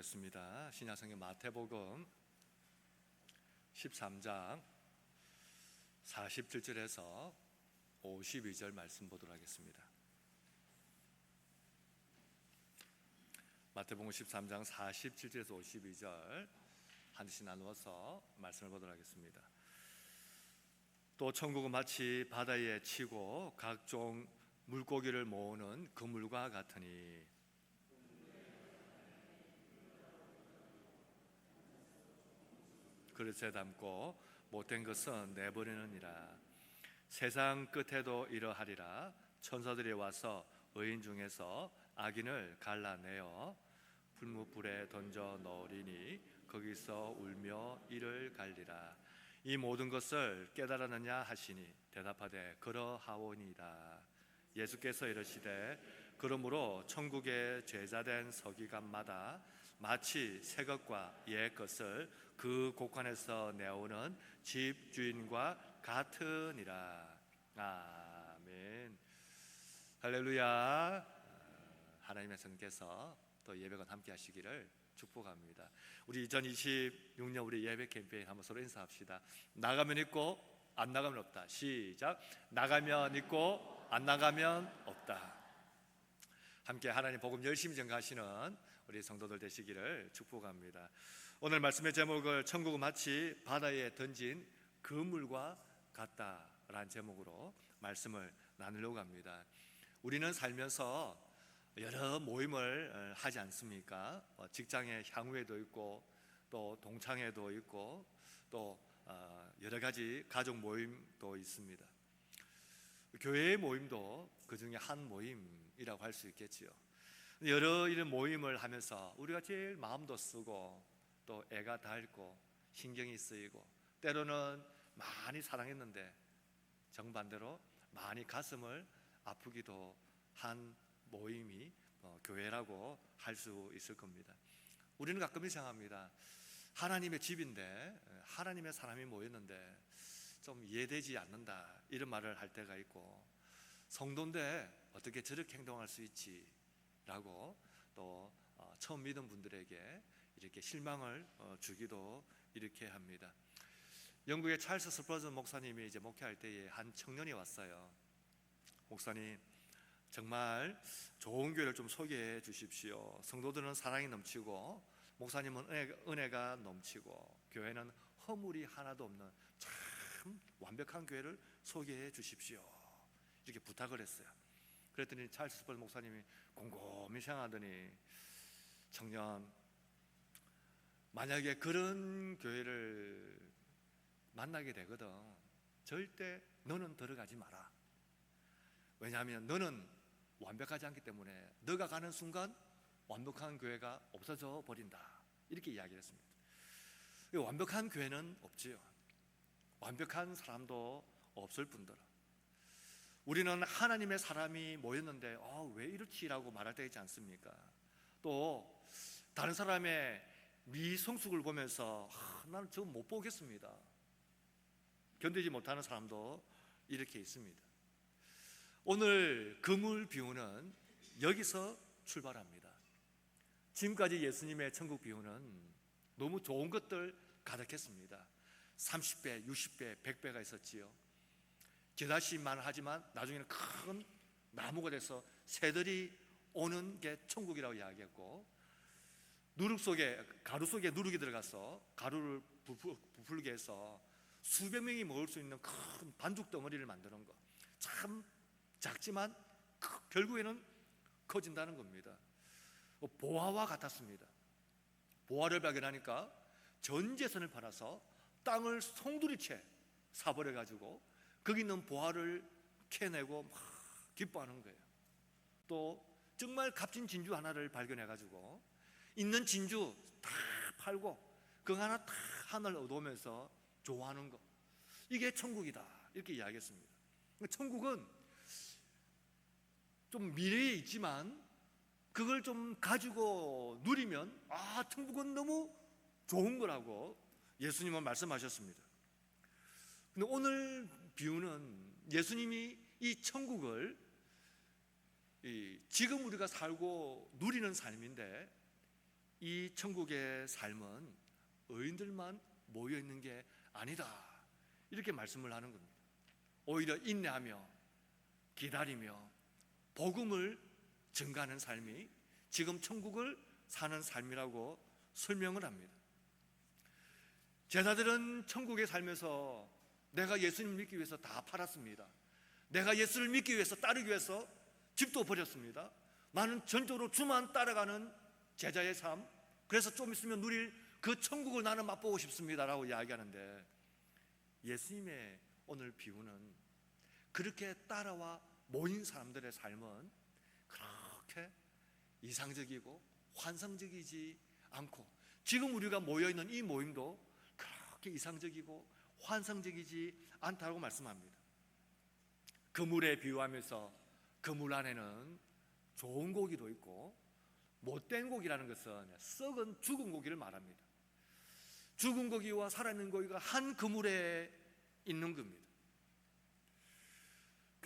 읽겠습니다. 신약성경 마태복음 13장 47절에서 52절 말씀 보도록 하겠습니다. 마태복음 13장 47절에서 52절 한씩 나누어서 말씀을 보도록 하겠습니다. 또 천국은 마치 바다에 치고 각종 물고기를 모으는 그물과 같으니 그릇에 담고 못된 것은 내버리느니라. 세상 끝에도 이러하리라. 천사들이 와서 의인 중에서 악인을 갈라내어 불무불에 던져 넣으리니 거기서 울며 이를 갈리라. 이 모든 것을 깨달았느냐 하시니 대답하되 그러하오니이다. 예수께서 이르시되 그러므로 천국의 제자된 서기관마다 마치 새 것과 옛 것을 그 곳간에서 내오는 집주인과 같으니라. 아멘. 할렐루야. 하나님의 성께서 또 예배관 함께 하시기를 축복합니다. 우리 2026년 우리 예배 캠페인 한번 서로 인사합시다. 나가면 있고 안 나가면 없다. 시작. 나가면 있고 안 나가면 없다. 함께 하나님 복음 열심히 전가하시는 우리 성도들 되시기를 축복합니다. 오늘 말씀의 제목을 천국은 마치 바다에 던진 그물과 같다라는 제목으로 말씀을 나누려고 합니다. 우리는 살면서 여러 모임을 하지 않습니까? 직장의 향후에도 있고 또 동창회도 있고 또 여러 가지 가족 모임도 있습니다. 교회의 모임도 그 중에 한 모임이라고 할 수 있겠지요. 여러 이런 모임을 하면서 우리가 제일 마음도 쓰고 또 애가 닳고 신경이 쓰이고 때로는 많이 사랑했는데 정반대로 많이 가슴을 아프기도 한 모임이 교회라고 할 수 있을 겁니다. 우리는 가끔 이상합니다. 하나님의 집인데 하나님의 사람이 모였는데 좀 이해되지 않는다 이런 말을 할 때가 있고, 성도인데 어떻게 저렇게 행동할 수 있지 라고 또 처음 믿은 분들에게 이렇게 실망을 주기도 이렇게 합니다. 영국의 찰스 스퍼전 목사님이 이제 목회할 때에 한 청년이 왔어요. 목사님, 정말 좋은 교회를 좀 소개해 주십시오. 성도들은 사랑이 넘치고 목사님은 은혜가 넘치고 교회는 허물이 하나도 없는 참 완벽한 교회를 소개해 주십시오. 이렇게 부탁을 했어요. 그랬더니 찰스 스퍼전 목사님이 곰곰이 생각하더니, 청년, 만약에 그런 교회를 만나게 되거든 절대 너는 들어가지 마라. 왜냐하면 너는 완벽하지 않기 때문에 너가 가는 순간 완벽한 교회가 없어져 버린다. 이렇게 이야기를 했습니다. 완벽한 교회는 없지요. 완벽한 사람도 없을 뿐더러 우리는 하나님의 사람이 모였는데 왜 이렇지라고 말할 때 있지 않습니까? 또 다른 사람의 미성숙을 보면서 나는 저거 못 보겠습니다. 견디지 못하는 사람도 이렇게 있습니다. 오늘 그물 비유는 여기서 출발합니다. 지금까지 예수님의 천국 비유는 너무 좋은 것들 가득했습니다. 30배, 60배, 100배가 있었지요. 겨자씨만 하지만 나중에는 큰 나무가 돼서 새들이 오는 게 천국이라고 이야기했고, 가루 속에 누룩이 들어가서 가루를 부풀게 해서 수백 명이 먹을 수 있는 큰 반죽 덩어리를 만드는 거, 참 작지만 결국에는 커진다는 겁니다. 보화와 같았습니다. 보화를 발견하니까 전 재산을 팔아서 땅을 송두리째 사버려가지고 거기 있는 보화를 캐내고 막 기뻐하는 거예요. 또 정말 값진 진주 하나를 발견해가지고 있는 진주 다 팔고 그 하나 다 하나를 얻어오면서 좋아하는 거, 이게 천국이다 이렇게 이야기했습니다. 천국은 좀 미래에 있지만 그걸 좀 가지고 누리면 천국은 너무 좋은 거라고 예수님은 말씀하셨습니다. 근데 오늘 비유는 예수님이 이 천국을 지금 우리가 살고 누리는 삶인데 이 천국의 삶은 의인들만 모여 있는 게 아니다, 이렇게 말씀을 하는 겁니다. 오히려 인내하며 기다리며 복음을 증가하는 삶이 지금 천국을 사는 삶이라고 설명을 합니다. 제자들은 천국에 살면서 내가 예수님 믿기 위해서 다 팔았습니다. 내가 예수를 믿기 위해서, 따르기 위해서 집도 버렸습니다. 나는 전적으로 주만 따라가는 제자의 삶, 그래서 좀 있으면 누릴 그 천국을 나는 맛보고 싶습니다 라고 이야기하는데, 예수님의 오늘 비유는 그렇게 따라와 모인 사람들의 삶은 그렇게 이상적이고 환상적이지 않고, 지금 우리가 모여있는 이 모임도 그렇게 이상적이고 환상적이지 않다고 말씀합니다. 그물에 비유하면서 그물 안에는 좋은 고기도 있고 못된 고기라는 것은 썩은 죽은 고기를 말합니다. 죽은 고기와 살아있는 고기가 한 그물에 있는 겁니다.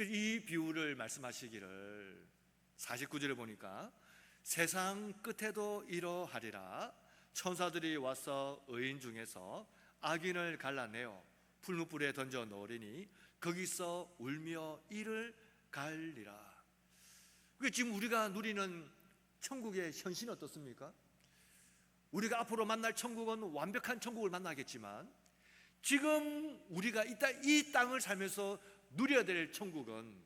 이 비유를 말씀하시기를 49절에 보니까 세상 끝에도 이러하리라. 천사들이 와서 의인 중에서 악인을 갈라내어 풀무불에 던져 넣으리니 거기서 울며 이를 갈리라. 지금 우리가 누리는 천국의 현실은 어떻습니까? 우리가 앞으로 만날 천국은 완벽한 천국을 만나겠지만, 지금 우리가 이 땅을 살면서 누려야 될 천국은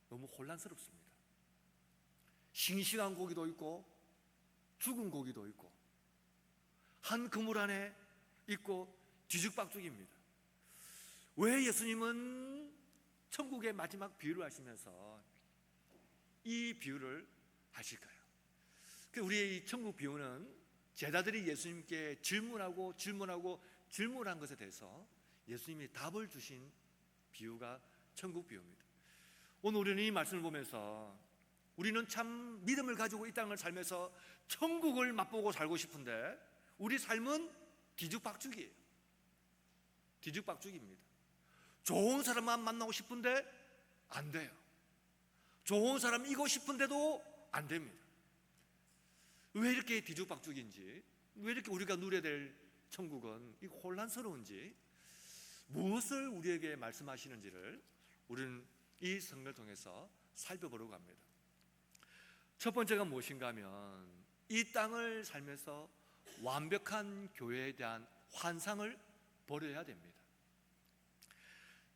너무 혼란스럽습니다. 싱싱한 고기도 있고 죽은 고기도 있고 한 그물 안에 있고 뒤죽박죽입니다. 왜 예수님은 천국의 마지막 비유를 하시면서 이 비유를 하실까요? 우리의 이 천국 비유는 제자들이 예수님께 질문한 것에 대해서 예수님이 답을 주신 비유가 천국 비유입니다. 오늘 우리는 이 말씀을 보면서 우리는 참 믿음을 가지고 이 땅을 살면서 천국을 맛보고 살고 싶은데 우리 삶은 뒤죽박죽이에요. 뒤죽박죽입니다. 좋은 사람만 만나고 싶은데 안 돼요. 좋은 사람이고 싶은데도 안 됩니다. 왜 이렇게 뒤죽박죽인지, 왜 이렇게 우리가 누려야 될 천국은 혼란스러운지, 무엇을 우리에게 말씀하시는지를 우리는 이 성경을 통해서 살펴보려고 합니다. 첫 번째가 무엇인가 하면 이 땅을 살면서 완벽한 교회에 대한 환상을 버려야 됩니다.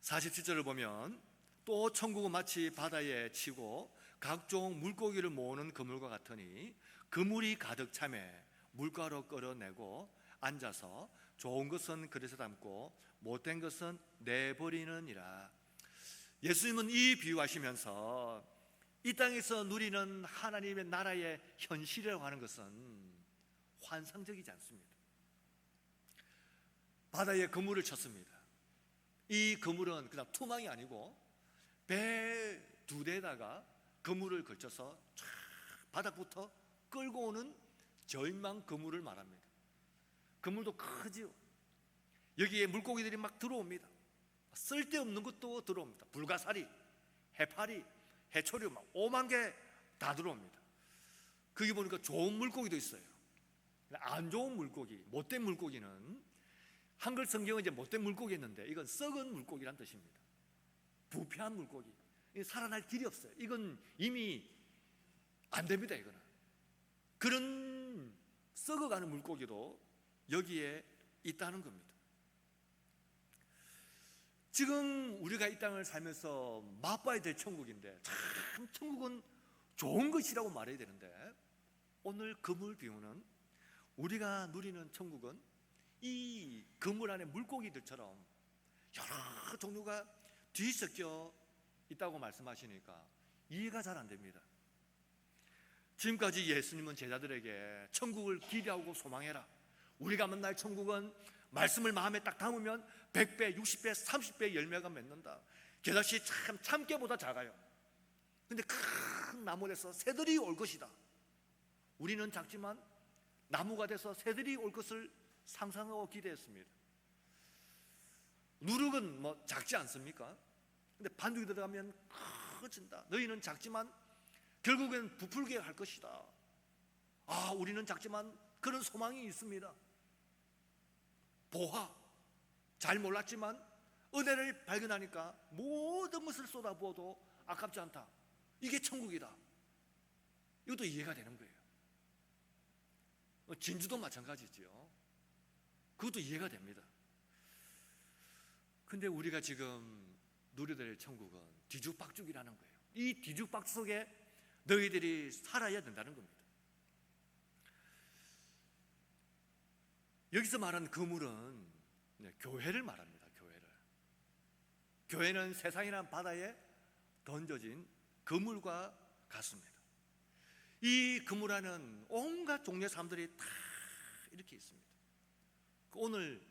47절을 보면 또 천국은 마치 바다에 치고 각종 물고기를 모으는 그물과 같으니 그물이 가득 차매 물가로 끌어내고 앉아서 좋은 것은 그릇에 담고 못된 것은 내버리느니라. 예수님은 이 비유하시면서 이 땅에서 누리는 하나님의 나라의 현실이라고 하는 것은 환상적이지 않습니다. 바다에 그물을 쳤습니다. 이 그물은 그냥 투망이 아니고 배 2대에다가 그물을 걸쳐서 쫙 바닥부터 끌고 오는 저인망 그물을 말합니다. 그물도 크지요. 여기에 물고기들이 막 들어옵니다. 쓸데없는 것도 들어옵니다. 불가사리, 해파리, 해초류 막 5만 개 다 들어옵니다. 거기 보니까 좋은 물고기도 있어요. 안 좋은 물고기, 못된 물고기는, 한글 성경은 이제 못된 물고기 했는데 이건 썩은 물고기란 뜻입니다. 부패한 물고기, 살아날 길이 없어요. 이건 이미 안 됩니다. 이거는 그런 썩어가는 물고기도 여기에 있다는 겁니다. 지금 우리가 이 땅을 살면서 맛봐야 될 천국인데, 참 천국은 좋은 것이라고 말해야 되는데, 오늘 그물 비유는 우리가 누리는 천국은 이 그물 안에 물고기들처럼 여러 종류가 뒤섞여 있다고 말씀하시니까 이해가 잘 안 됩니다. 지금까지 예수님은 제자들에게 천국을 기대하고 소망해라, 우리가 만날 천국은 말씀을 마음에 딱 담으면 100배, 60배, 30배 열매가 맺는다. 게다시 참 참깨보다 작아요. 근데 큰 나무 돼서 새들이 올 것이다. 우리는 작지만 나무가 돼서 새들이 올 것을 상상하고 기대했습니다. 누룩은 뭐 작지 않습니까? 근데 반죽이 들어가면 커진다. 너희는 작지만 결국엔 부풀게 할 것이다. 우리는 작지만 그런 소망이 있습니다. 보화, 잘 몰랐지만 은혜를 발견하니까 모든 것을 쏟아부어도 아깝지 않다. 이게 천국이다. 이것도 이해가 되는 거예요. 진주도 마찬가지죠. 그것도 이해가 됩니다. 근데 우리가 지금 누려야 될 천국은 뒤죽박죽이라는 거예요. 이 뒤죽박죽 속에 너희들이 살아야 된다는 겁니다. 여기서 말하는 그물은 교회를 말합니다. 교회는 세상이라는 바다에 던져진 그물과 같습니다. 이 그물 안에는 온갖 종류의 사람들이 다 이렇게 있습니다. 오늘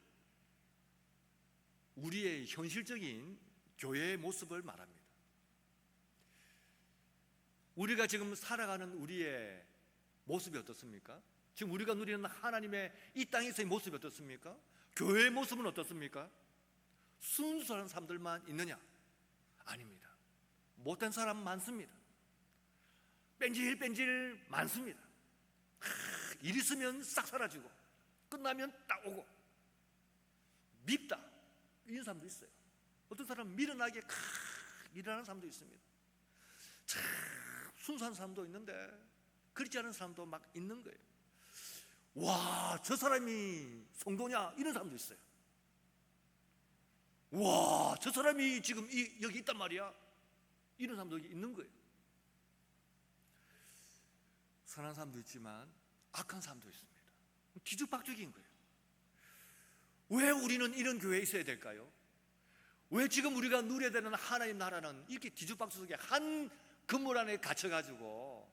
우리의 현실적인 교회의 모습을 말합니다. 우리가 지금 살아가는 우리의 모습이 어떻습니까? 지금 우리가 누리는 하나님의 이 땅에서의 모습이 어떻습니까? 교회의 모습은 어떻습니까? 순수한 사람들만 있느냐? 아닙니다. 못된 사람 많습니다. 뺀질 많습니다. 일 있으면 싹 사라지고 끝나면 딱 오고 밉다 이런 사람도 있어요. 어떤 사람은 미련하게 일하는 사람도 있습니다. 참 순수한 사람도 있는데 그렇지 않은 사람도 막 있는 거예요. 와, 저 사람이 성도냐? 이런 사람도 있어요. 와, 저 사람이 지금 여기 있단 말이야. 이런 사람도 있는 거예요. 선한 사람도 있지만 악한 사람도 있습니다. 뒤죽박죽인 거예요. 왜 우리는 이런 교회에 있어야 될까요? 왜 지금 우리가 누려야 되는 하나님 나라는 이렇게 뒤죽박죽 속에 한 그물 안에 갇혀가지고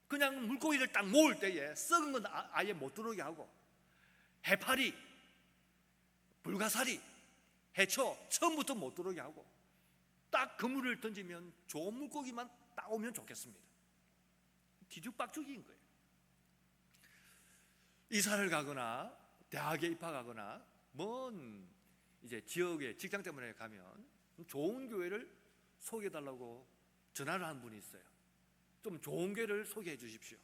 그냥 물고기를 딱 모을 때에 썩은 건 아예 못 들어오게 하고 해파리, 불가사리, 해초 처음부터 못 들어오게 하고 딱 그물을 던지면 좋은 물고기만 딱 오면 좋겠습니다. 뒤죽박죽인 거예요. 이사를 가거나 대학에 입학하거나 먼 이제 지역에 직장 때문에 가면 좋은 교회를 소개해달라고 전화를 한 분이 있어요. 좀 좋은 교회를 소개해 주십시오.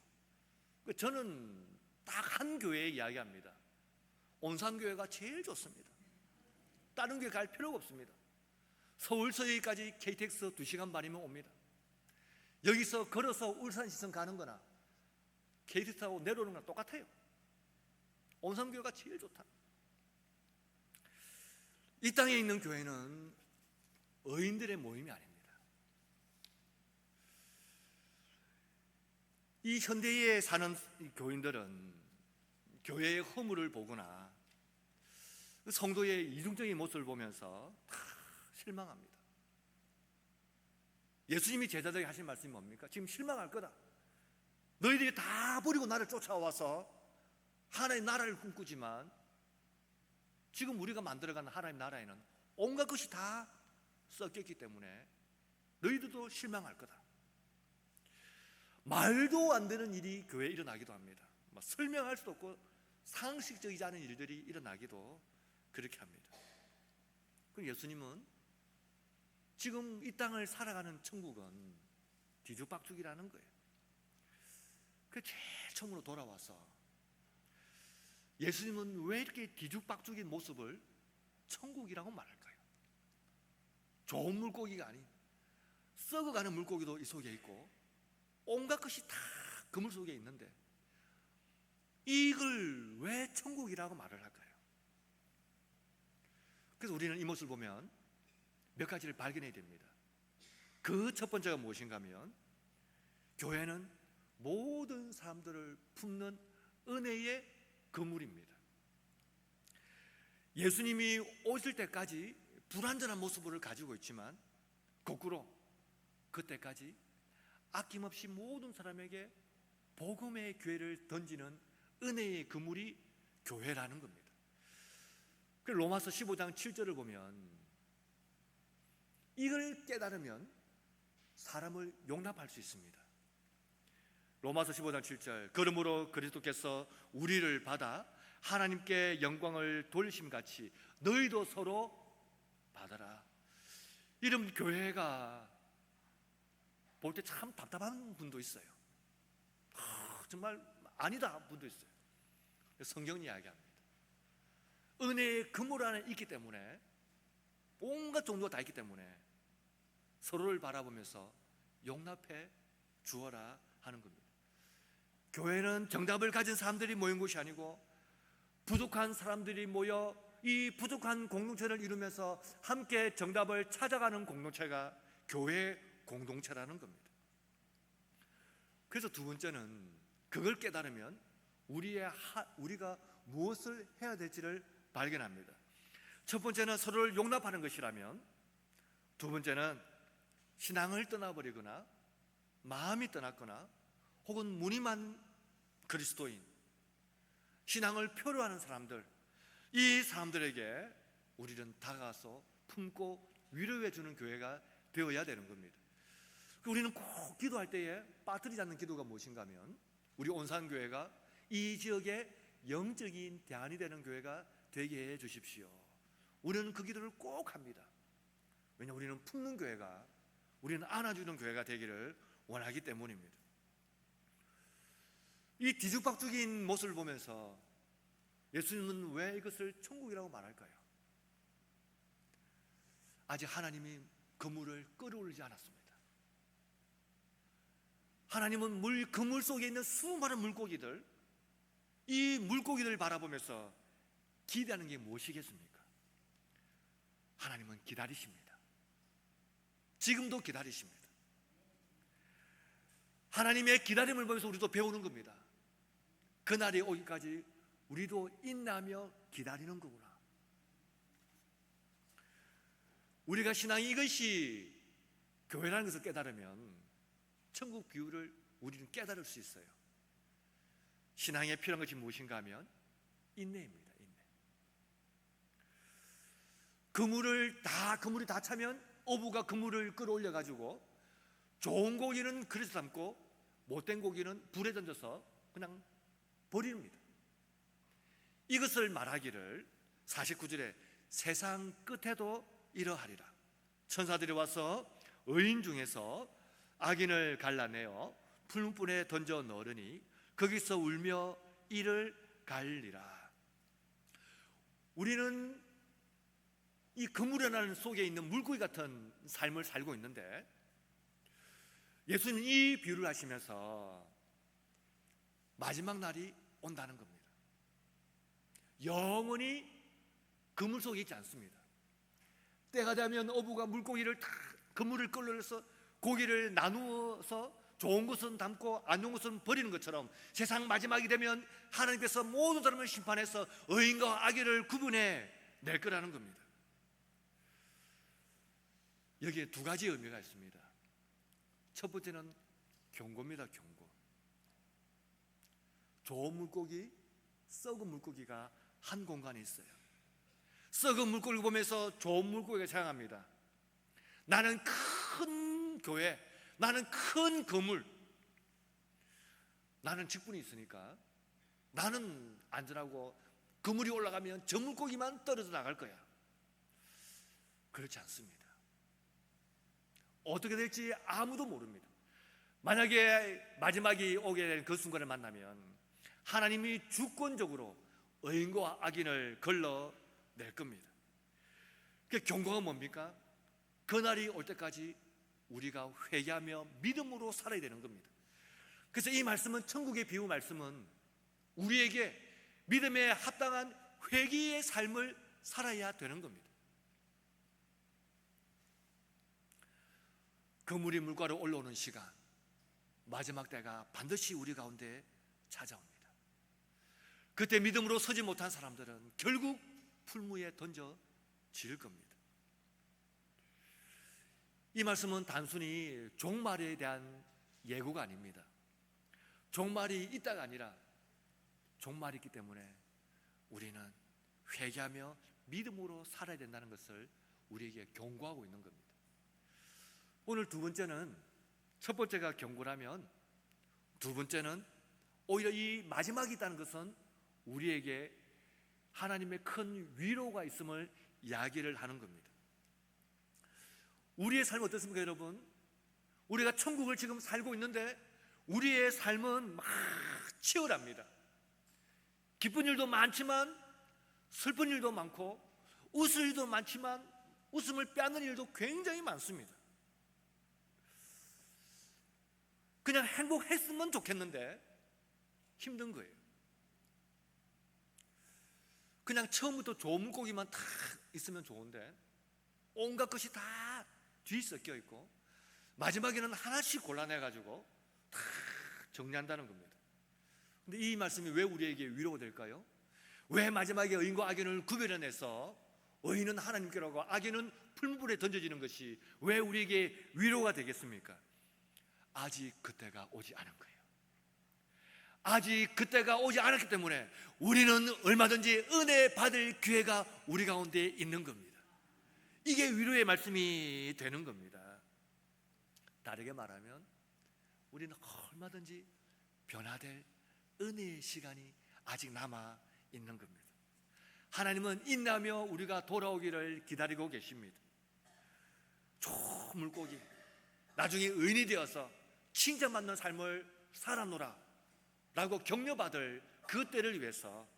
저는 딱 한 교회 이야기합니다. 온산교회가 제일 좋습니다. 다른 교회 갈 필요가 없습니다. 서울서여기까지 KTX 2시간 반이면 옵니다. 여기서 걸어서 울산시청 가는 거나 KTX 타고 내려오는 거나 똑같아요. 온산교회가 제일 좋다. 이 땅에 있는 교회는 의인들의 모임이 아닙니다. 이 현대에 사는 교인들은 교회의 허물을 보거나 성도의 이중적인 모습을 보면서 다 실망합니다. 예수님이 제자들에게 하신 말씀이 뭡니까? 지금 실망할 거다. 너희들이 다 버리고 나를 쫓아와서 하나님의 나라를 꿈꾸지만 지금 우리가 만들어가는 하나님의 나라에는 온갖 것이 다 섞였기 때문에 너희들도 실망할 거다. 말도 안 되는 일이 교회에 일어나기도 합니다. 설명할 수도 없고 상식적이지 않은 일들이 일어나기도 그렇게 합니다. 그럼 예수님은 지금 이 땅을 살아가는 천국은 뒤죽박죽이라는 거예요. 그 제일 처음으로 돌아와서 예수님은 왜 이렇게 뒤죽박죽인 모습을 천국이라고 말할까요? 좋은 물고기가 아닌 썩어가는 물고기도 이 속에 있고 온갖 것이 다 그물 속에 있는데 이걸 왜 천국이라고 말을 할까요? 그래서 우리는 이 모습을 보면 몇 가지를 발견해야 됩니다. 그 첫 번째가 무엇인가 하면 교회는 모든 사람들을 품는 은혜의 그물입니다. 예수님이 오실 때까지 불완전한 모습을 가지고 있지만 거꾸로 그때까지 아낌없이 모든 사람에게 복음의 기회를 던지는 은혜의 그물이 교회라는 겁니다. 로마서 15장 7절을 보면 이걸 깨달으면 사람을 용납할 수 있습니다. 로마서 15장 7절 그러므로 그리스도께서 우리를 받아 하나님께 영광을 돌리심같이 너희도 서로 받아라. 이런 교회가 볼 때 참 답답한 분도 있어요. 정말 아니다 분도 있어요. 성경 이야기합니다. 은혜의 그물 안에 있기 때문에, 온갖 종류가 다 있기 때문에 서로를 바라보면서 용납해 주어라 하는 겁니다. 교회는 정답을 가진 사람들이 모인 곳이 아니고 부족한 사람들이 모여 이 부족한 공동체를 이루면서 함께 정답을 찾아가는 공동체가 교회 공동체라는 겁니다. 그래서 두 번째는 그걸 깨달으면 우리가 무엇을 해야 될지를 발견합니다. 첫 번째는 서로를 용납하는 것이라면, 두 번째는 신앙을 떠나버리거나 마음이 떠났거나 혹은 무늬만 그리스도인, 신앙을 표로 하는 사람들, 이 사람들에게 우리는 다가가서 품고 위로해 주는 교회가 되어야 되는 겁니다. 우리는 꼭 기도할 때에 빠뜨리지 않는 기도가 무엇인가 하면, 우리 온산교회가 이 지역의 영적인 대안이 되는 교회가 되게 해 주십시오. 우리는 그 기도를 꼭 합니다. 왜냐하면 우리는 품는 교회가, 우리는 안아주는 교회가 되기를 원하기 때문입니다. 이 뒤죽박죽인 모습을 보면서 예수님은 왜 이것을 천국이라고 말할까요? 아직 하나님이 그물을 끌어올리지 않았습니다. 하나님은 그물 속에 있는 수많은 물고기들, 이 물고기들을 바라보면서 기대하는 게 무엇이겠습니까? 하나님은 기다리십니다. 지금도 기다리십니다. 하나님의 기다림을 보면서 우리도 배우는 겁니다. 그날이 오기까지 우리도 인내하며 기다리는 거구나. 우리가 신앙이 이것이 교회라는 것을 깨달으면 천국 비유를 우리는 깨달을 수 있어요. 신앙에 필요한 것이 무엇인가 하면 인내입니다. 인내. 그물이 다 차면 어부가 그물을 끌어올려 가지고 좋은 고기는 그릇에 담고 못된 고기는 불에 던져서 그냥 버립니다. 이것을 말하기를 49절에 세상 끝에도 이러하리라. 천사들이 와서 의인 중에서 악인을 갈라내어 풀무불에 던져 넣으니 거기서 울며 이를 갈리라. 우리는 이 그물이라는 속에 있는 물고기 같은 삶을 살고 있는데, 예수님은 이 비유를 하시면서 마지막 날이 온다는 겁니다. 영원히 그물 속에 있지 않습니다. 때가 되면 어부가 물고기를 다 그물을 끌어내서 고기를 나누어서 좋은 것은 담고 안 좋은 것은 버리는 것처럼 세상 마지막이 되면 하나님께서 모든 사람을 심판해서 의인과 악인을 구분해 낼 거라는 겁니다. 여기에 두 가지 의미가 있습니다. 첫 번째는 경고입니다. 경고. 좋은 물고기, 썩은 물고기가 한 공간에 있어요. 썩은 물고기를 보면서 좋은 물고기가 생각합니다. 나는 큰 교회, 나는 큰 건물, 나는 직분이 있으니까 나는 안전하고 그물이 올라가면 저 물고기만 떨어져 나갈 거야. 그렇지 않습니다. 어떻게 될지 아무도 모릅니다. 만약에 마지막이 오게 된 그 순간을 만나면 하나님이 주권적으로 의인과 악인을 걸러낼 겁니다. 그 경고가 뭡니까? 그날이 올 때까지 우리가 회개하며 믿음으로 살아야 되는 겁니다. 그래서 이 말씀은, 천국의 비유 말씀은 우리에게 믿음에 합당한 회개의 삶을 살아야 되는 겁니다. 그물이 물가로 올라오는 시간, 마지막 때가 반드시 우리 가운데 찾아옵니다. 그때 믿음으로 서지 못한 사람들은 결국 풀무에 던져질 겁니다. 이 말씀은 단순히 종말에 대한 예고가 아닙니다. 종말이 있다가 아니라 종말이 있기 때문에 우리는 회개하며 믿음으로 살아야 된다는 것을 우리에게 경고하고 있는 겁니다. 오늘 두 번째는, 첫 번째가 경고라면 두 번째는 오히려 이 마지막이 있다는 것은 우리에게 하나님의 큰 위로가 있음을 이야기를 하는 겁니다. 우리의 삶은 어떻습니까, 여러분? 우리가 천국을 지금 살고 있는데 우리의 삶은 막 치열합니다. 기쁜 일도 많지만 슬픈 일도 많고, 웃을 일도 많지만 웃음을 빼앗는 일도 굉장히 많습니다. 그냥 행복했으면 좋겠는데 힘든 거예요. 그냥 처음부터 좋은 물고기만 다 있으면 좋은데 온갖 것이 다 뒤에 섞여 있고 마지막에는 하나씩 골라내가지고 다 정리한다는 겁니다. 근데 이 말씀이 왜 우리에게 위로가 될까요? 왜 마지막에 의인과 악인을 구별해내서 의인은 하나님께로고 악인은 풀무불에 던져지는 것이 왜 우리에게 위로가 되겠습니까? 아직 그때가 오지 않은 거예요. 아직 그때가 오지 않았기 때문에 우리는 얼마든지 은혜 받을 기회가 우리 가운데 있는 겁니다. 이게 위로의 말씀이 되는 겁니다. 다르게 말하면 우리는 얼마든지 변화될 은혜의 시간이 아직 남아 있는 겁니다. 하나님은 인내하며 우리가 돌아오기를 기다리고 계십니다. 좋은 물고기, 나중에 의인이 되어서 칭찬받는 삶을 살아노라 라고 격려받을 그 때를 위해서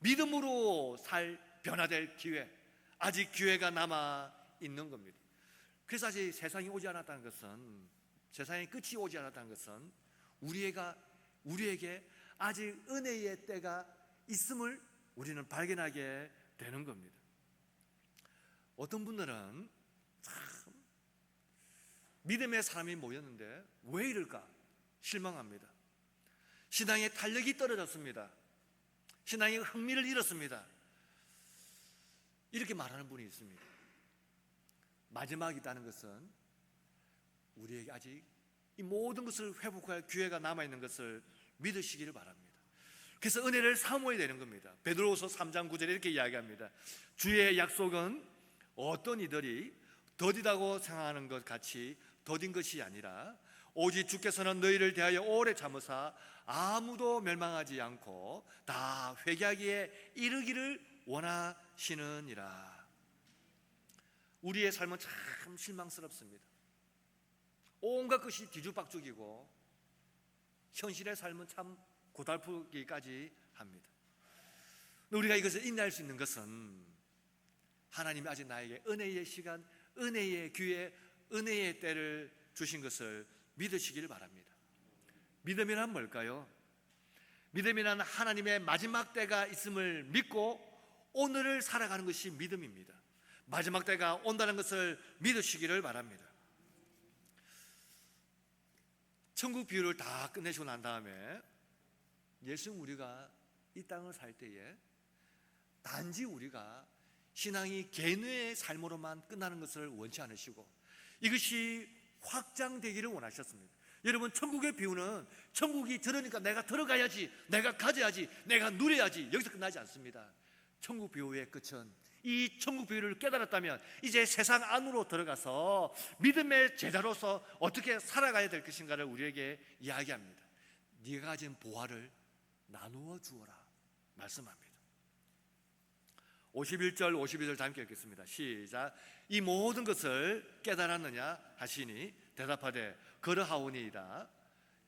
믿음으로 살 변화될 기회, 아직 기회가 남아 있는 겁니다. 그래서 아직 세상이 오지 않았다는 것은, 세상의 끝이 오지 않았다는 것은 우리에게 아직 은혜의 때가 있음을 우리는 발견하게 되는 겁니다. 어떤 분들은 참 믿음의 사람이 모였는데 왜 이럴까 실망합니다. 신앙의 탄력이 떨어졌습니다. 신앙의 흥미를 잃었습니다. 이렇게 말하는 분이 있습니다. 마지막이라는 것은 우리에게 아직 이 모든 것을 회복할 기회가 남아있는 것을 믿으시기를 바랍니다. 그래서 은혜를 사모해야 되는 겁니다. 베드로후서 3장 9절에 이렇게 이야기합니다. 주의 약속은 어떤 이들이 더디다고 생각하는 것 같이 더딘 것이 아니라 오직 주께서는 너희를 대하여 오래 참으사 아무도 멸망하지 않고 다 회개하기에 이르기를 원하시느니라. 우리의 삶은 참 실망스럽습니다. 온갖 것이 뒤죽박죽이고 현실의 삶은 참 고달프기까지 합니다. 우리가 이것을 인내할 수 있는 것은 하나님이 아직 나에게 은혜의 시간, 은혜의 기회, 은혜의 때를 주신 것을 믿으시길 바랍니다. 믿음이란 뭘까요? 믿음이란 하나님의 마지막 때가 있음을 믿고 오늘을 살아가는 것이 믿음입니다. 마지막 때가 온다는 것을 믿으시기를 바랍니다. 천국 비유를 다 끝내시고 난 다음에 예수 우리가 이 땅을 살 때에 단지 우리가 신앙이 개인의 삶으로만 끝나는 것을 원치 않으시고 이것이 확장되기를 원하셨습니다. 여러분, 천국의 비유는 천국이 들으니까 내가 들어가야지, 내가 가져야지, 내가 누려야지, 여기서 끝나지 않습니다. 천국 비유의 끝은 이 천국 비유를 깨달았다면 이제 세상 안으로 들어가서 믿음의 제자로서 어떻게 살아가야 될 것인가를 우리에게 이야기합니다. 네가 가진 보화를 나누어 주어라 말씀합니다. 51절 52절 다 함께 읽겠습니다. 시작. 이 모든 것을 깨달았느냐 하시니 대답하되 그러하오니이다.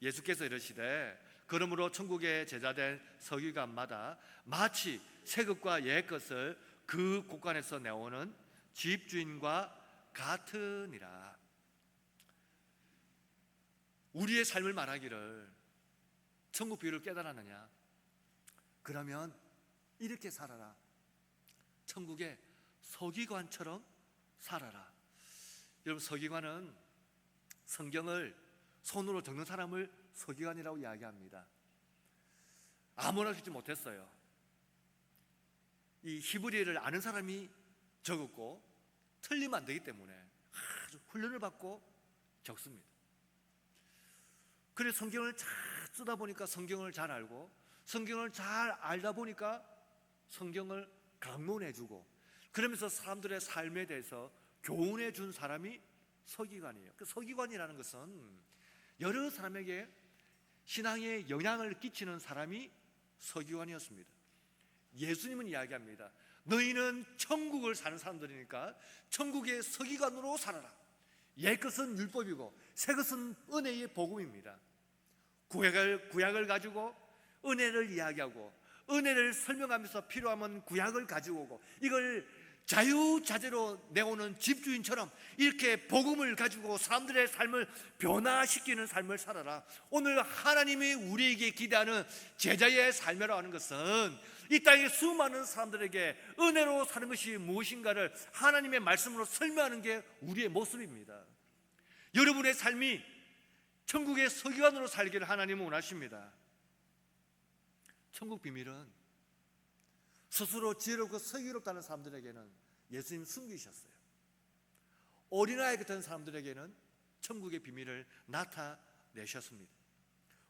예수께서 이르시되 그러므로 천국의 제자된 서기관마다 마치 새 것과 옛 것을 그 곳간에서 내오는 집주인과 같으니라. 우리의 삶을 말하기를 천국 비유를 깨달았느냐? 그러면 이렇게 살아라. 천국의 서기관처럼 살아라. 여러분, 서기관은 성경을 손으로 적는 사람을 서기관이라고 이야기합니다. 아무나 적지 못했어요. 이 히브리어를 아는 사람이 적었고 틀리면 안 되기 때문에 아주 훈련을 받고 적습니다. 그래서 성경을 잘 쓰다 보니까 성경을 잘 알고 성경을 잘 알다 보니까 성경을 강론해주고 그러면서 사람들의 삶에 대해서 교훈해 준 사람이 서기관이에요. 그 서기관이라는 것은 여러 사람에게 신앙에 영향을 끼치는 사람이 서기관이었습니다. 예수님은 이야기합니다. 너희는 천국을 사는 사람들이니까 천국의 서기관으로 살아라. 옛 것은 율법이고 새 것은 은혜의 복음입니다. 구약을 가지고 은혜를 이야기하고 은혜를 설명하면서 필요하면 구약을 가지고 오고 이걸 자유자재로 내오는 집주인처럼 이렇게 복음을 가지고 사람들의 삶을 변화시키는 삶을 살아라. 오늘 하나님이 우리에게 기대하는 제자의 삶이라고 하는 것은 이 땅의 수많은 사람들에게 은혜로 사는 것이 무엇인가를 하나님의 말씀으로 설명하는 게 우리의 모습입니다. 여러분의 삶이 천국의 서기관으로 살기를 하나님은 원하십니다. 천국 비밀은 스스로 지혜롭고 서기롭다는 사람들에게는 예수님 숨기셨어요. 어린아이 같은 사람들에게는 천국의 비밀을 나타내셨습니다.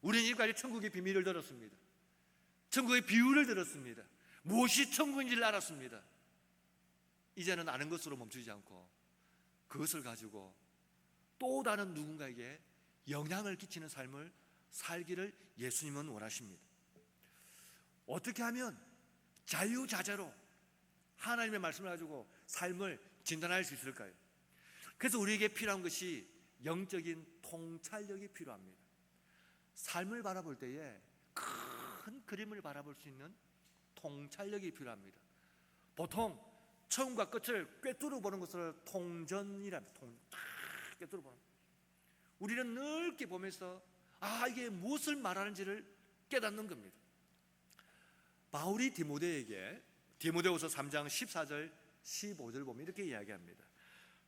우리는 지금까지 천국의 비밀을 들었습니다. 천국의 비유를 들었습니다. 무엇이 천국인지를 알았습니다. 이제는 아는 것으로 멈추지 않고 그것을 가지고 또 다른 누군가에게 영향을 끼치는 삶을 살기를 예수님은 원하십니다. 어떻게 하면 자유자재로 하나님의 말씀을 가지고 삶을 진단할 수 있을까요? 그래서 우리에게 필요한 것이 영적인 통찰력이 필요합니다. 삶을 바라볼 때에 큰 그림을 바라볼 수 있는 통찰력이 필요합니다. 보통 처음과 끝을 꿰뚫어 보는 것을 통전이랍니다. 꿰뚫어 보는. 우리는 넓게 보면서 이게 무엇을 말하는지를 깨닫는 겁니다. 바울이 디모데후서 3장 14절 15절 보면 이렇게 이야기합니다.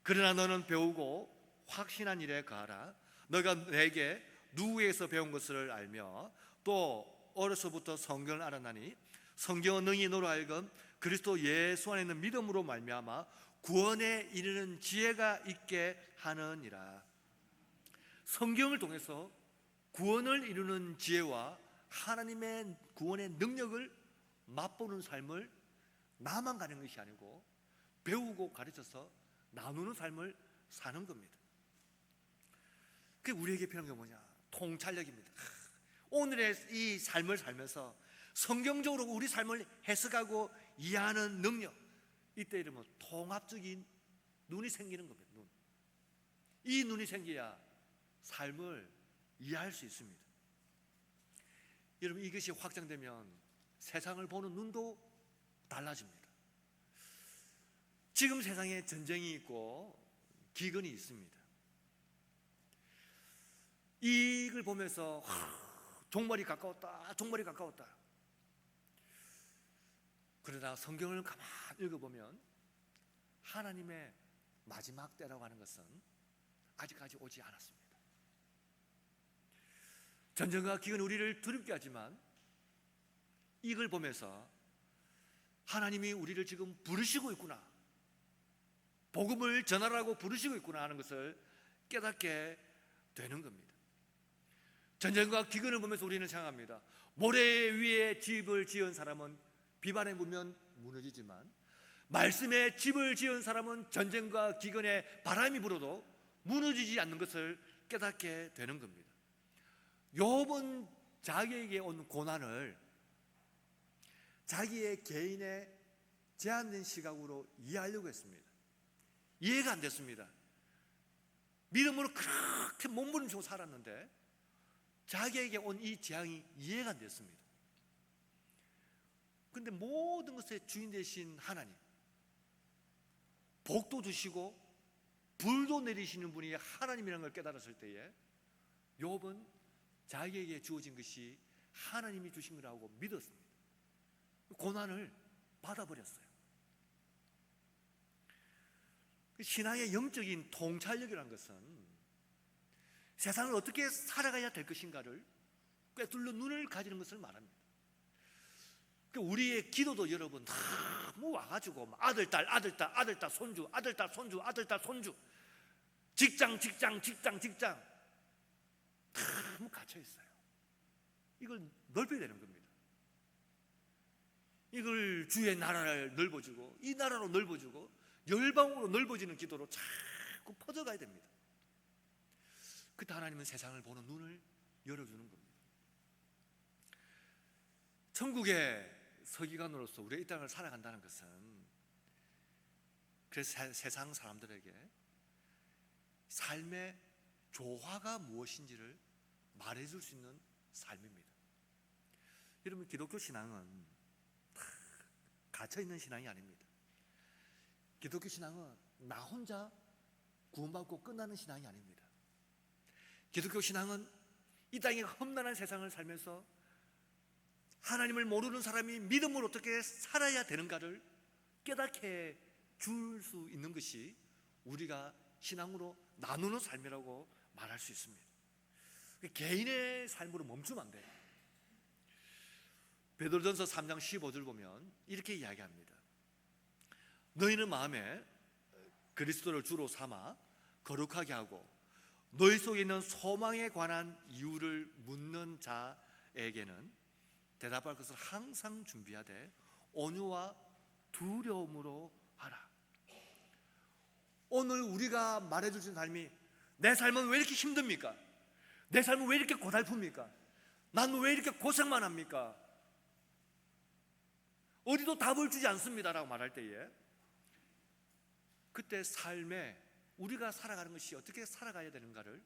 그러나 너는 배우고 확신한 일에 가라. 너가 내게 누구에게서 배운 것을 알며 또 어려서부터 성경을 알았나니 성경은 능히 너로 하여금 그리스도 예수 안에 있는 믿음으로 말미암아 구원에 이르는 지혜가 있게 하느니라. 성경을 통해서 구원을 이루는 지혜와 하나님의 구원의 능력을 맛보는 삶을 나만 가는 것이 아니고 배우고 가르쳐서 나누는 삶을 사는 겁니다. 그게 우리에게 필요한 게 뭐냐? 통찰력입니다. 오늘의 이 삶을 살면서 성경적으로 우리 삶을 해석하고 이해하는 능력, 이때 이르면 통합적인 눈이 생기는 겁니다. 이 눈이 생겨야 삶을 이해할 수 있습니다. 여러분, 이것이 확장되면 세상을 보는 눈도 달라집니다. 지금 세상에 전쟁이 있고 기근이 있습니다. 이걸 보면서 종말이 가까웠다. 그러다 성경을 가만히 읽어보면 하나님의 마지막 때라고 하는 것은 아직까지 오지 않았습니다. 전쟁과 기근이 우리를 두렵게 하지만 이걸 보면서 하나님이 우리를 지금 부르시고 있구나, 복음을 전하라고 부르시고 있구나 하는 것을 깨닫게 되는 겁니다. 전쟁과 기근을 보면서 우리는 생각합니다. 모래 위에 집을 지은 사람은 비바람에 불면 무너지지만 말씀에 집을 지은 사람은 전쟁과 기근에 바람이 불어도 무너지지 않는 것을 깨닫게 되는 겁니다. 욥은 자기에게 온 고난을 자기의 개인의 제한된 시각으로 이해하려고 했습니다. 이해가 안 됐습니다. 믿음으로 그렇게 몸부림치고 살았는데 자기에게 온 이 재앙이 이해가 안 됐습니다. 그런데 모든 것의 주인 되신 하나님, 복도 주시고 불도 내리시는 분이 하나님이라는 걸 깨달았을 때에 욥은 자기에게 주어진 것이 하나님이 주신 거라고 믿었습니다. 고난을 받아버렸어요. 신앙의 영적인 통찰력이라는 것은 세상을 어떻게 살아가야 될 것인가를 꿰뚫는 눈을 가지는 것을 말합니다. 우리의 기도도 여러분 너무 와가지고 아들, 딸, 손주, 직장 너무 갇혀 있어요. 이걸 넓혀야 되는 겁니다. 이걸 주의 나라를 넓어주고 이 나라로 넓어주고 열방으로 넓어지는 기도로 자꾸 퍼져가야 됩니다. 그때 하나님은 세상을 보는 눈을 열어주는 겁니다. 천국의 서기관으로서 우리가 이 땅을 살아간다는 것은 그래서 세상 사람들에게 삶의 조화가 무엇인지를 말해줄 수 있는 삶입니다. 여러분, 기독교 신앙은 갇혀있는 신앙이 아닙니다. 기독교 신앙은 나 혼자 구원받고 끝나는 신앙이 아닙니다. 기독교 신앙은 이 땅의 험난한 세상을 살면서 하나님을 모르는 사람이 믿음으로 어떻게 살아야 되는가를 깨닫게 줄 수 있는 것이 우리가 신앙으로 나누는 삶이라고 말할 수 있습니다. 개인의 삶으로 멈추면 안 돼요. 베드로전서 3장 15절 보면 이렇게 이야기합니다. 너희는 마음에 그리스도를 주로 삼아 거룩하게 하고 너희 속에 있는 소망에 관한 이유를 묻는 자에게는 대답할 것을 항상 준비하되 온유와 두려움으로 하라. 오늘 우리가 말해주신 삶이, 내 삶은 왜 이렇게 힘듭니까? 내 삶은 왜 이렇게 고달픕니까? 난 왜 이렇게 고생만 합니까? 어디도 답을 주지 않습니다라고 말할 때에, 그때 삶에 우리가 살아가는 것이 어떻게 살아가야 되는가를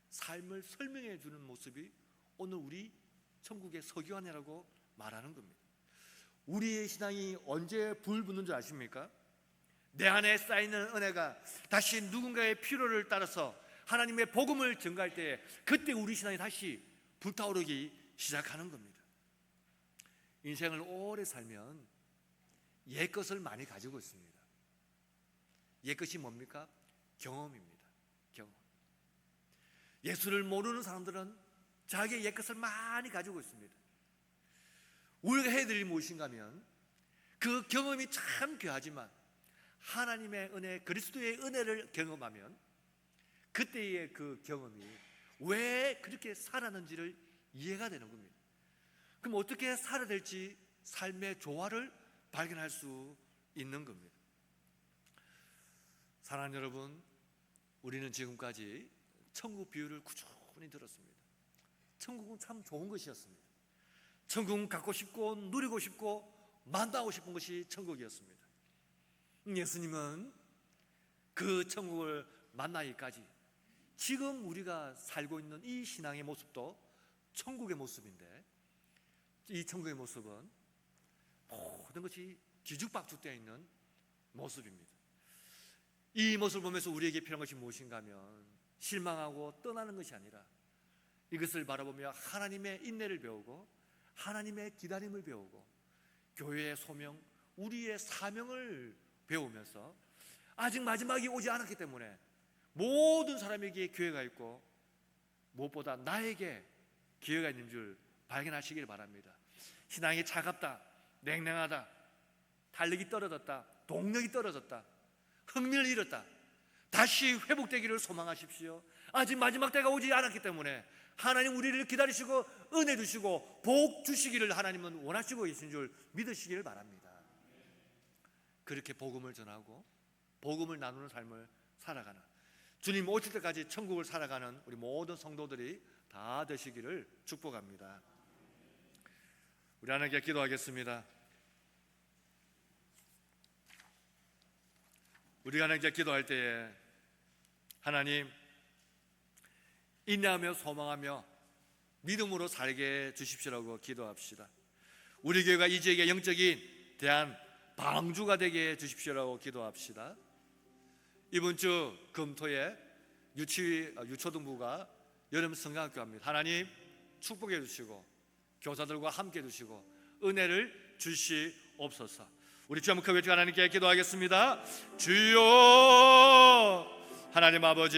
삶을 설명해 주는 모습이 오늘 우리 천국의 서기관이라고 말하는 겁니다. 우리의 신앙이 언제 불 붙는 줄 아십니까? 내 안에 쌓이는 은혜가 다시 누군가의 필요를 따라서 하나님의 복음을 전가할 때에, 그때 우리 신앙이 다시 불타오르기 시작하는 겁니다. 인생을 오래 살면 옛것을 많이 가지고 있습니다. 옛것이 뭡니까? 경험입니다. 경험. 예수를 모르는 사람들은 자기의 옛것을 많이 가지고 있습니다. 우리가 해야 될 일이 무엇인가 하면, 그 경험이 참 귀하지만 하나님의 은혜, 그리스도의 은혜를 경험하면 그때의 그 경험이 왜 그렇게 살았는지를 이해가 되는 겁니다. 그럼 어떻게 살아야 될지 삶의 조화를 발견할 수 있는 겁니다. 사랑하는 여러분, 우리는 지금까지 천국 비유를 꾸준히 들었습니다. 천국은 참 좋은 것이었습니다. 천국은 갖고 싶고 누리고 싶고 만나고 싶은 것이 천국이었습니다. 예수님은 그 천국을 만나기까지 지금 우리가 살고 있는 이 신앙의 모습도 천국의 모습인데, 이 천국의 모습은 모든 것이 뒤죽박죽되어 있는 모습입니다. 이 모습을 보면서 우리에게 필요한 것이 무엇인가 하면, 실망하고 떠나는 것이 아니라 이것을 바라보며 하나님의 인내를 배우고 하나님의 기다림을 배우고 교회의 소명, 우리의 사명을 배우면서, 아직 마지막이 오지 않았기 때문에 모든 사람에게 기회가 있고 무엇보다 나에게 기회가 있는 줄 발견하시길 바랍니다. 신앙이 차갑다, 냉랭하다, 달력이 떨어졌다, 동력이 떨어졌다, 흥미를 잃었다, 다시 회복되기를 소망하십시오. 아직 마지막 때가 오지 않았기 때문에 하나님 우리를 기다리시고 은혜 주시고 복 주시기를 하나님은 원하시고 계신 줄 믿으시기를 바랍니다. 그렇게 복음을 전하고 복음을 나누는 삶을 살아가는, 주님 오실 때까지 천국을 살아가는 우리 모든 성도들이 다 되시기를 축복합니다. 우리 하나님께 기도하겠습니다. 우리가 하나님께 기도할 때에 하나님, 인내하며 소망하며 믿음으로 살게 주십시오라고 기도합시다. 우리 교회가 이 지역의 영적인 대한 방주가 되게 해주십시오라고 기도합시다. 이번 주 금토에 유초등부가 여름 성경학교 합니다. 하나님 축복해 주시고 교사들과 함께 해주시고 은혜를 주시옵소서. 우리 주 한번 크게 외치고 하나님께 기도하겠습니다. 주여, 하나님 아버지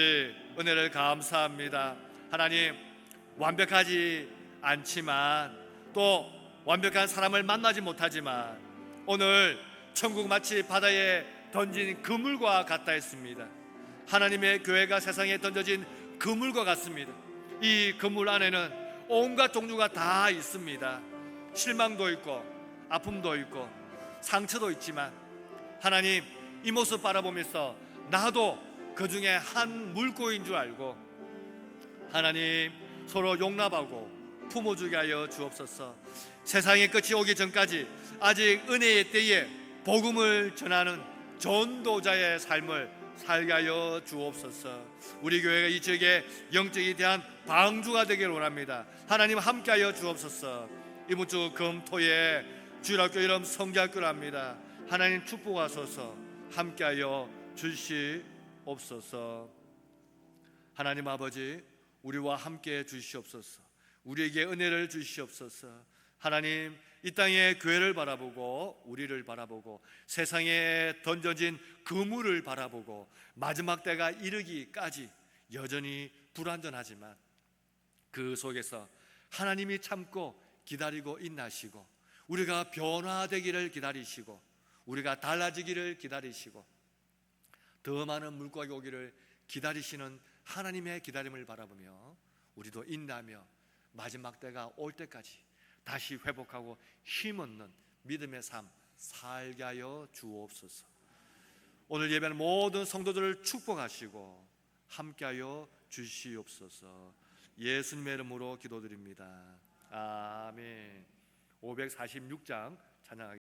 은혜를 감사합니다. 하나님, 완벽하지 않지만 또 완벽한 사람을 만나지 못하지만 오늘 천국 마치 바다에 던진 그물과 같다 했습니다. 하나님의 교회가 세상에 던져진 그물과 같습니다. 이 그물 안에는 온갖 종류가 다 있습니다. 실망도 있고 아픔도 있고 상처도 있지만 하나님, 이 모습 바라보면서 나도 그 중에 한 물고기인 줄 알고 하나님 서로 용납하고 품어주게 하여 주옵소서. 세상의 끝이 오기 전까지 아직 은혜의 때에 복음을 전하는 전도자의 삶을 살게 하여 주옵소서. 우리 교회가 이 지역의 영적에 대한 방주가 되기를 원합니다. 하나님 함께하여 주옵소서. 이번 주 금토에 주일학교 이름 성교학교를 합니다. 하나님 축복하소서, 함께하여 주시옵소서. 하나님 아버지, 우리와 함께 주시옵소서. 우리에게 은혜를 주시옵소서. 하나님, 이 땅의 교회를 바라보고 우리를 바라보고 세상에 던져진 그물을 바라보고 마지막 때가 이르기까지 여전히 불완전하지만 그 속에서 하나님이 참고 기다리고 인하시고 우리가 변화되기를 기다리시고 우리가 달라지기를 기다리시고 더 많은 물고기 오기를 기다리시는 하나님의 기다림을 바라보며 우리도 인내하며 마지막 때가 올 때까지 다시 회복하고 힘없는 믿음의 삶 살게 하여 주옵소서. 오늘 예배는 모든 성도들을 축복하시고 함께하여 주시옵소서. 예수님의 이름으로 기도드립니다. 아멘. 546장 찬양하겠습니다.